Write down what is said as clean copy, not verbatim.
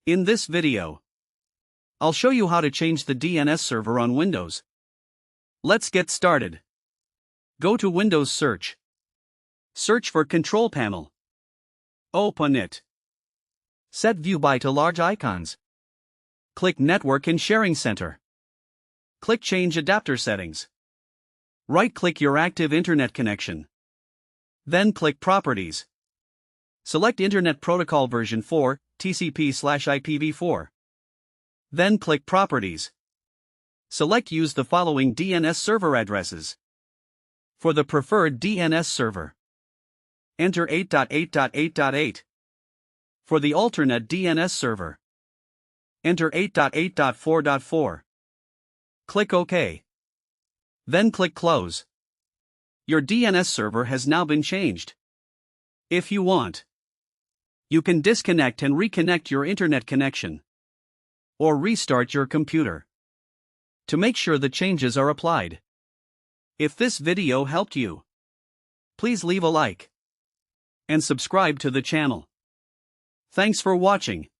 In this video, I'll show you how to change the DNS server on Windows. Let's get started. Go to Windows Search. Search for Control Panel. Open it. Set View by to large icons. Click Network and Sharing Center. Click Change Adapter Settings. Right-click your active internet connection. Then click Properties. Select Internet Protocol version 4, TCP/IPv4. Then click Properties. Select Use the following DNS server addresses. For the preferred DNS server, enter 8.8.8.8. For the alternate DNS server, enter 8.8.4.4. Click OK. Then click Close. Your DNS server has now been changed. If you want, you can disconnect and reconnect your internet connection, or restart your computer to make sure the changes are applied. If this video helped you, please leave a like and subscribe to the channel. Thanks for watching.